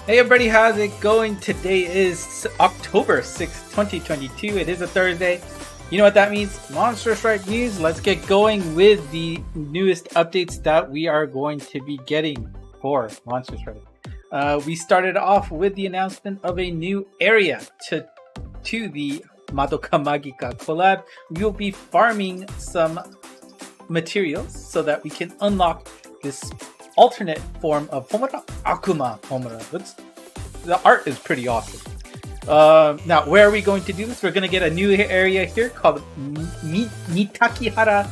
Hey everybody, how's it going? Today is October 6th, 2022. It is a Thursday. You know what that means? Monster Strike news. Let's get going with the newest updates that we are going to be getting for Monster Strike. We started off with the announcement of a new area to the Madoka Magika collab. We will be farming some materials so that we can unlock this alternate form of Homura, Akuma Homura. The art is pretty awesome. Now, where are we going to do this? We're going to get a new area here called Mitakihara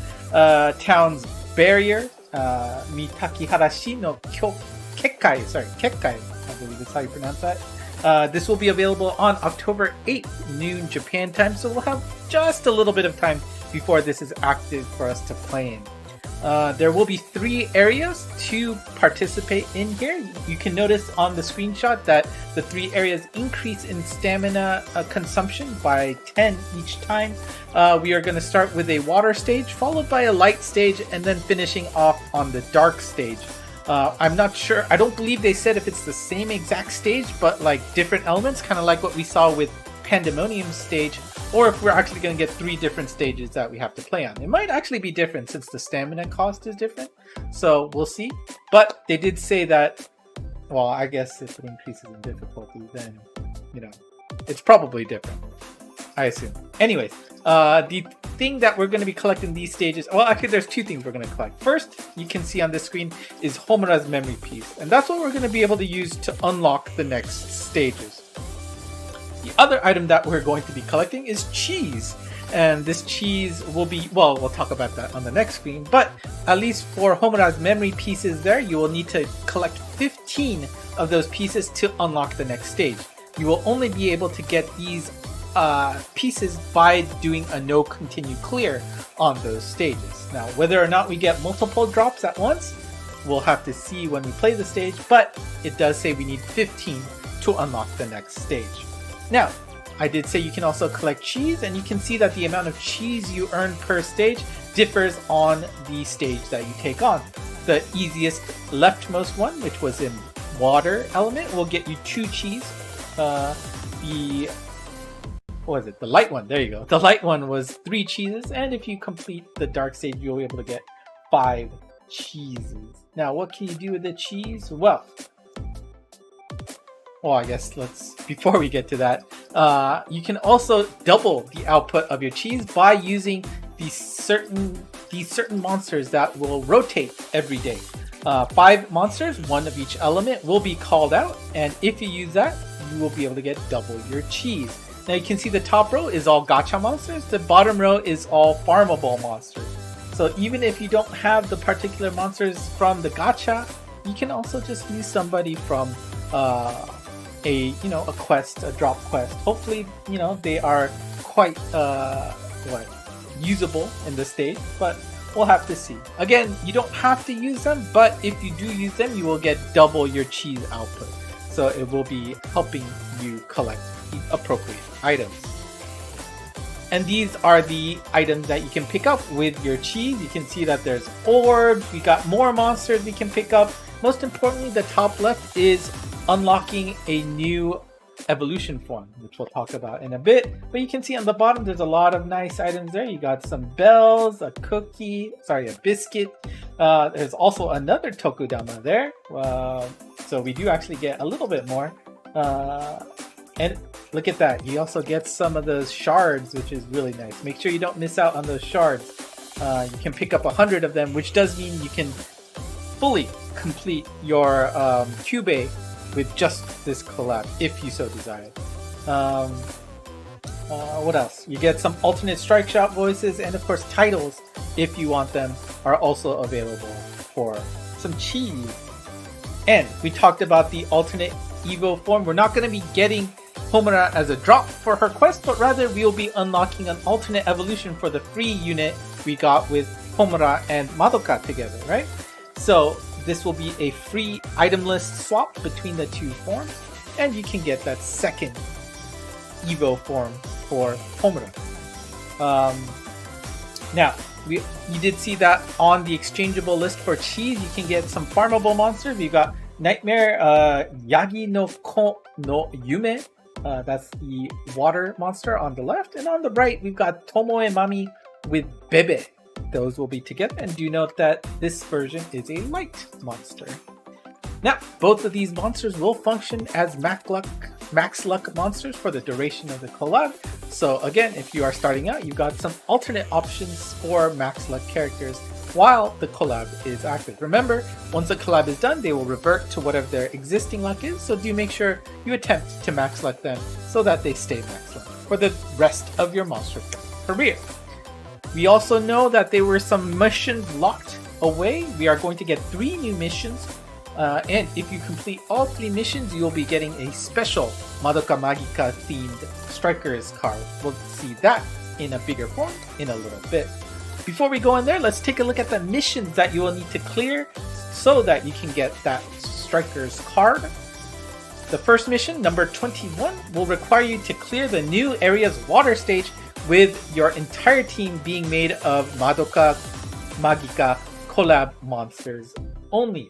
Town's Barrier. Mitakihara-shi no Kekkai. Sorry, Kekkai. I believe that's how you pronounce that. This will be available on October 8th, noon Japan time. So we'll have just a little bit of time before this is active for us to play in. There will be 3 areas to participate in here. You can notice on the screenshot that the 3 areas increase in stamina consumption by 10 each time. We are going to start with a water stage, followed by a light stage, and then finishing off on the dark stage. I'm not sure. I don't believe they said if it's the same exact stage, but like different elements, kind of like what we saw with Pandemonium stage, or if we're actually going to get 3 different stages that we have to play on. It might actually be different since the stamina cost is different, so we'll see. But they did say that, well, I guess if it increases in difficulty, then, you know, it's probably different, I assume. Anyways, the thing that we're going to be collecting these stages, well, actually there's 2 things we're going to collect. First, you can see on this screen, is Homura's memory piece, and that's what we're going to be able to use to unlock the next stages. The other item that we're going to be collecting is cheese, and this cheese will be, well, we'll talk about that on the next screen, but at least for Homura's memory pieces there, you will need to collect 15 of those pieces to unlock the next stage. You will only be able to get these pieces by doing a no continue clear on those stages. Now, whether or not we get multiple drops at once, we'll have to see when we play the stage, but it does say we need 15 to unlock the next stage. Now, I did say you can also collect cheese, and you can see that the amount of cheese you earn per stage differs on the stage that you take on. The easiest leftmost one, which was in water element, will get you 2 cheese. The light one, there you go. The light one was 3 cheeses, and if you complete the dark stage, you'll be able to get 5 cheeses. Now, what can you do with the cheese? Well, I guess before we get to that, you can also double the output of your cheese by using these certain monsters that will rotate every day. 5 monsters, 1 of each element, will be called out, and if you use that, you will be able to get double your cheese. Now you can see the top row is all gacha monsters, the bottom row is all farmable monsters. So even if you don't have the particular monsters from the gacha, you can also just use somebody from a quest, a drop quest. Hopefully, they are quite usable in the stage, but we'll have to see. Again, you don't have to use them, but if you do use them, you will get double your cheese output. So it will be helping you collect the appropriate items. And these are the items that you can pick up with your cheese. You can see that there's orbs, we got more monsters we can pick up. Most importantly, the top left is unlocking a new evolution form, which we'll talk about in a bit. But you can see on the bottom there's a lot of nice items there. You got some bells, a biscuit. There's also another tokudama there. So we do actually get a little bit more. And look at that, you also get some of those shards, which is really nice. Make sure you don't miss out on those shards. You can pick up 100 of them, which does mean you can fully complete your Kyubey with just this collab, if you so desire. What else? You get some alternate strike shot voices, and of course titles, if you want them, are also available for some cheese. And we talked about the alternate Evo form. We're not going to be getting Homura as a drop for her quest, but rather we will be unlocking an alternate evolution for the free unit we got with Homura and Madoka together, right? So this will be a free item list swap between the 2 forms, and you can get that second Evo form for Homura. Now, you did see that on the exchangeable list for cheese, you can get some farmable monsters. We've got Nightmare Yagi no Ko no Yume. That's the water monster on the left. And on the right, we've got Tomoe Mami with Bebe. Those will be together. And do note that this version is a light monster. Now, both of these monsters will function as max luck monsters for the duration of the collab. So again, if you are starting out, you've got some alternate options for max luck characters while the collab is active. Remember, once the collab is done, they will revert to whatever their existing luck is, so do make sure you attempt to max luck them so that they stay max luck for the rest of your monster career. We also know that there were some missions locked away. We are going to get 3 new missions, and if you complete all 3 missions, you will be getting a special Madoka Magika themed Strikers card. We'll see that in a bigger form in a little bit. Before we go in there, let's take a look at the missions that you will need to clear so that you can get that Strikers card. The first mission, number 21, will require you to clear the new area's water stage with your entire team being made of Madoka Magika collab monsters only.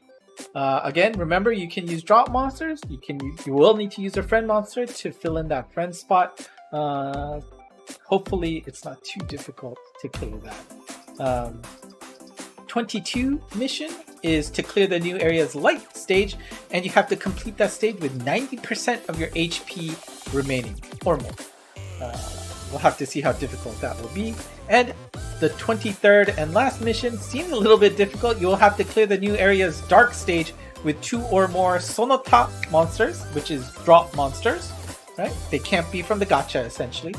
Again, remember you can use drop monsters. You will need to use a friend monster to fill in that friend spot. Hopefully it's not too difficult to clear that. 22 mission is to clear the new area's light stage, and you have to complete that stage with 90% of your HP remaining or more. We'll have to see how difficult that will be. And the 23rd and last mission seems a little bit difficult. You'll have to clear the new area's dark stage with 2 or more Sonota monsters, which is drop monsters, right? They can't be from the gacha essentially.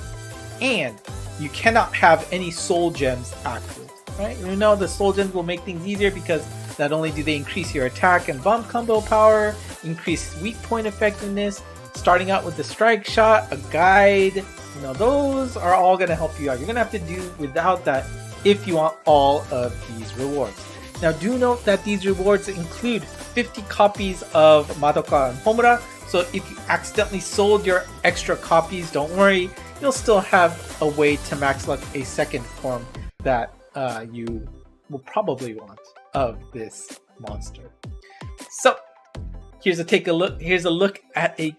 And you cannot have any soul gems active, right? You know the soul gems will make things easier because not only do they increase your attack and bomb combo power, increase weak point effectiveness, starting out with the strike shot, a guide, you know, those are all going to help you out. You're going to have to do without that if you want all of these rewards. Now do note that these rewards include 50 copies of Madoka and Homura, so if you accidentally sold your extra copies, don't worry, you'll still have a way to max luck a second form that you will probably want of this monster. So here's a look at a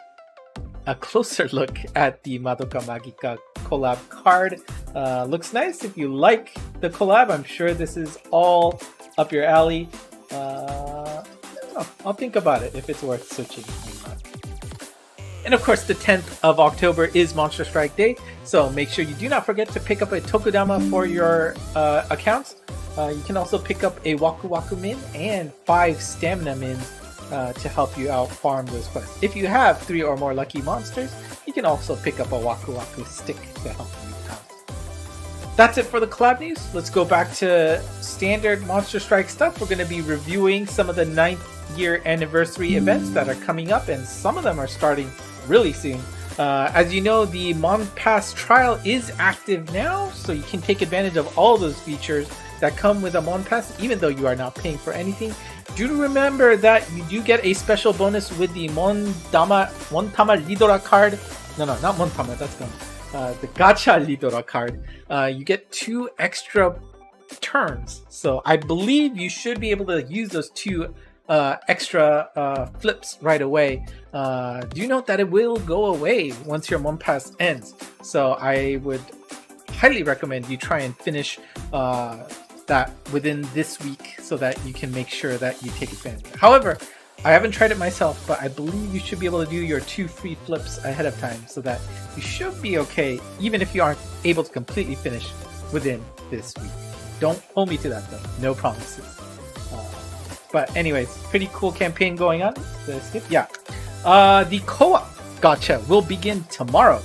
closer look at the Madoka Magika collab card. Looks nice. If you like the collab, I'm sure this is all up your alley. I'll think about it if it's worth switching or not. And of course, the 10th of October is Monster Strike Day, so make sure you do not forget to pick up a Tokudama for your accounts. You can also pick up a Waku Waku Min and 5 Stamina Mins to help you out farm those quests. If you have 3 or more lucky monsters, you can also pick up a Waku Waku stick to help you out. That's it for the collab news. Let's go back to standard Monster Strike stuff. We're going to be reviewing some of the 9th year anniversary events that are coming up, and some of them are starting really soon. As you know, the Mon Pass trial is active now, so you can take advantage of all those features that come with a Mon Pass, even though you are not paying for anything. Do remember that you do get a special bonus with the Montama Lidora card. No, not Montama, that's gone. The Gacha Lidora card. You get 2 extra turns, so I believe you should be able to use those 2 extra flips right away. Do note that it will go away once your Mon Pass ends, so I would highly recommend you try and finish that within this week so that you can make sure that you take advantage of it. However, I haven't tried it myself, but I believe you should be able to do your 2 free flips ahead of time so that you should be okay even if you aren't able to completely finish within this week. Don't hold me to that though, no promises. But anyways, pretty cool campaign going on. The co-op gacha will begin tomorrow.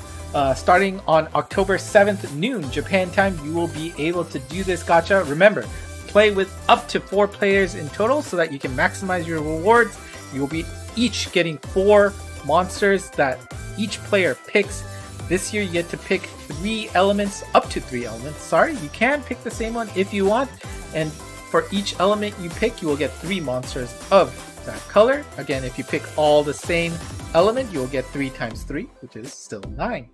Starting on October 7th noon Japan time, you will be able to do this gacha. Remember, play with up to 4 players in total so that you can maximize your rewards. You will be each getting 4 monsters that each player picks. This year you get to pick 3 elements, up to 3 elements. Sorry, you can pick the same one if you want, and for each element you pick, you will get 3 monsters of that color. Again, if you pick all the same element, you will get 3 times 3, which is still 9.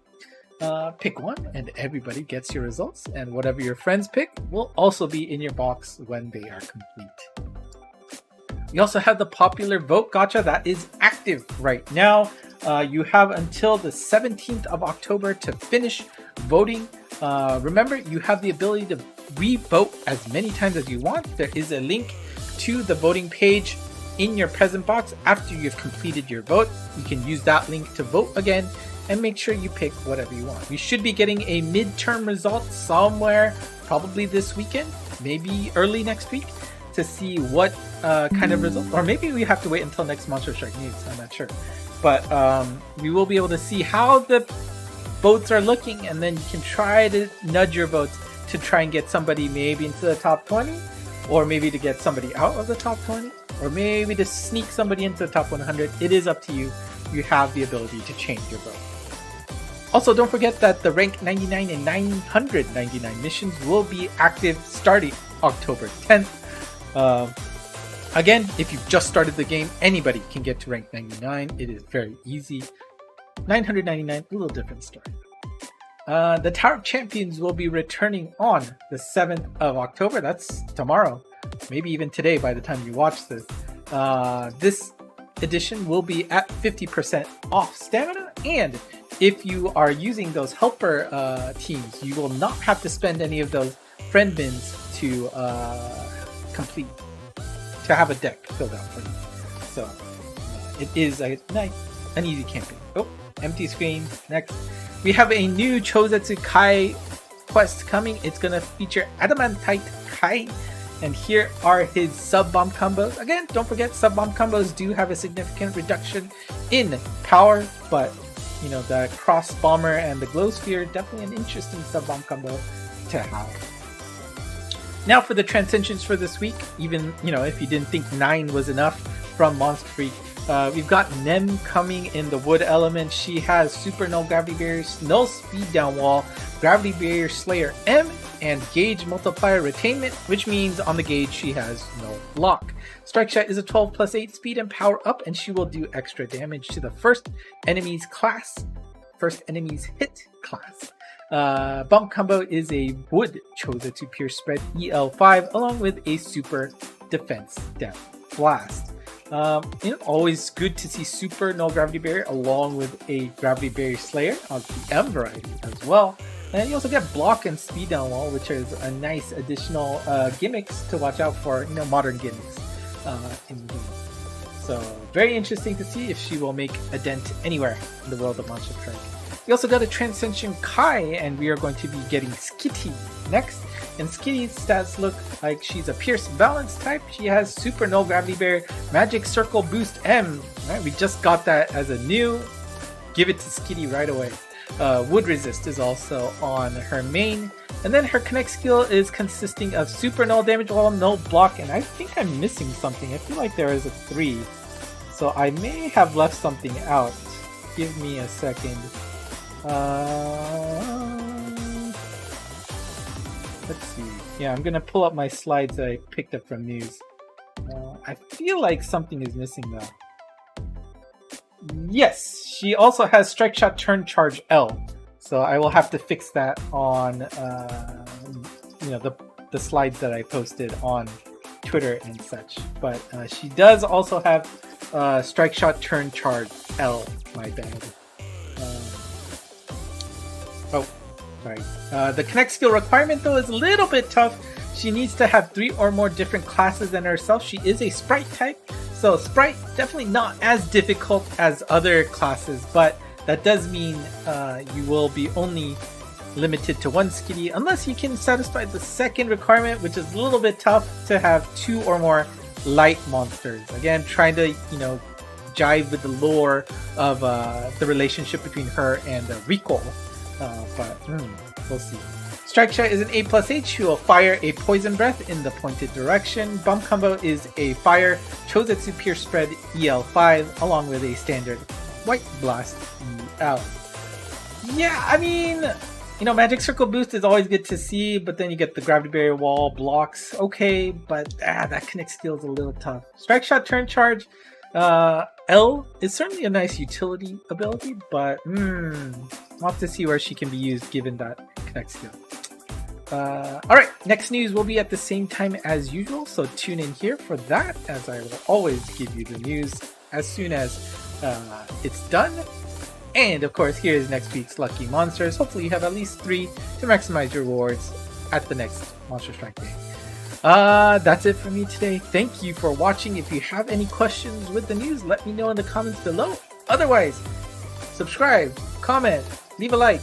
Pick one and everybody gets your results, and whatever your friends pick will also be in your box when they are complete. We also have the popular vote gacha that is active right now. You have until the 17th of October to finish voting. Remember, you have the ability to re-vote as many times as you want. There is a link to the voting page in your present box after you've completed your vote. You can use that link to vote again and make sure you pick whatever you want. We should be getting a midterm result somewhere, probably this weekend, maybe early next week, to see what kind of result, or maybe we have to wait until next Monster Strike News, I'm not sure. But we will be able to see how the votes are looking, and then you can try to nudge your votes to try and get somebody maybe into the top 20, or maybe to get somebody out of the top 20, or maybe to sneak somebody into the top 100. It is up to you. You have the ability to change your vote. Also, don't forget that the rank 99 and 999 missions will be active starting October 10th. Again, if you've just started the game, anybody can get to rank 99. It is very easy. 999, a little different story. The Tower of Champions will be returning on the 7th of October. That's tomorrow. Maybe even today by the time you watch this. This edition will be at 50% off stamina, and if you are using those helper teams, you will not have to spend any of those friend bins to complete, to have a deck filled out for you. So it is a nice, an easy campaign. Oh, empty screen. Next, we have a new Chozetsu Kai quest coming. It's gonna feature Adamantite Kai, and here are his sub-bomb combos. Again, don't forget, sub-bomb combos do have a significant reduction in power, but you know, the cross bomber and the glow sphere, definitely an interesting sub-bomb combo to have. Now for the Transcensions for this week, even, you know, if you didn't think 9 was enough from Monster Freak, we've got Nem coming in the wood element. She has super null gravity barriers, null speed down wall, gravity barrier slayer M, and gauge multiplier retainment, which means on the gauge she has no block. Strike Shot is a 12 plus 8 speed and power up, and she will do extra damage to the first enemy's hit class. Bump combo is a wood Chozetsu Pierce Spread EL5 along with a super defense death blast. Always good to see super null gravity barrier along with a gravity barrier slayer of the M variety as well. And you also get block and speed down wall, which is a nice additional gimmicks to watch out for, you know, modern gimmicks in the game. So very interesting to see if she will make a dent anywhere in the world of Monster Strike. We also got a Transcension Kai, and we are going to be getting Skitty next. And Skitty's stats look like she's a Pierce Balance type. She has Super Null Gravity Barrier, Magic Circle Boost M. Right, we just got that as a new. Give it to Skitty right away. Wood Resist is also on her main. And then her Connect skill is consisting of Super Null Damage Wall, Null Block, and I think I'm missing something. I feel like there is a 3. So I may have left something out. Give me a second. Let's see. Yeah, I'm gonna pull up my slides that I picked up from news. I feel like something is missing though. Yes, she also has Strike Shot Turn Charge L. So I will have to fix that on the slides that I posted on Twitter and such. But she does also have Strike Shot Turn Charge L, my bad. Sorry. The Connect skill requirement though is a little bit tough. She needs to have 3 or more different classes than herself. She is a Sprite type, so Sprite definitely not as difficult as other classes, but that does mean you will be only limited to 1 Skitty unless you can satisfy the second requirement, which is a little bit tough, to have 2 or more light monsters. Again, trying to, you know, jive with the lore of the relationship between her and Rico. But we'll see. Strike Shot is an A plus H who will fire a Poison Breath in the pointed direction. Bump Combo is a fire Chozetsu Pierce Spread EL5 along with a standard White Blast EL. Yeah, I mean, you know, Magic Circle Boost is always good to see, but then you get the Gravity Barrier Wall blocks. Okay, but that Connect skill is a little tough. Strike Shot Turn Charge L is certainly a nice utility ability, but we'll have to see where she can be used given that Connect skill. Alright, next news will be at the same time as usual, so tune in here for that, as I will always give you the news as soon as it's done. And of course, here is next week's Lucky Monsters. Hopefully you have at least 3 to maximize your rewards at the next Monster Strike Day. That's it for me today. Thank you for watching. If you have any questions with the news, let me know in the comments below. Otherwise, subscribe, comment, leave a like.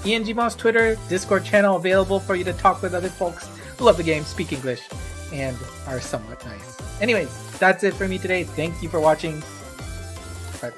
ENG Monst Twitter, Discord channel available for you to talk with other folks who love the game, speak English, and are somewhat nice. Anyways, that's it for me today. Thank you for watching. Bye.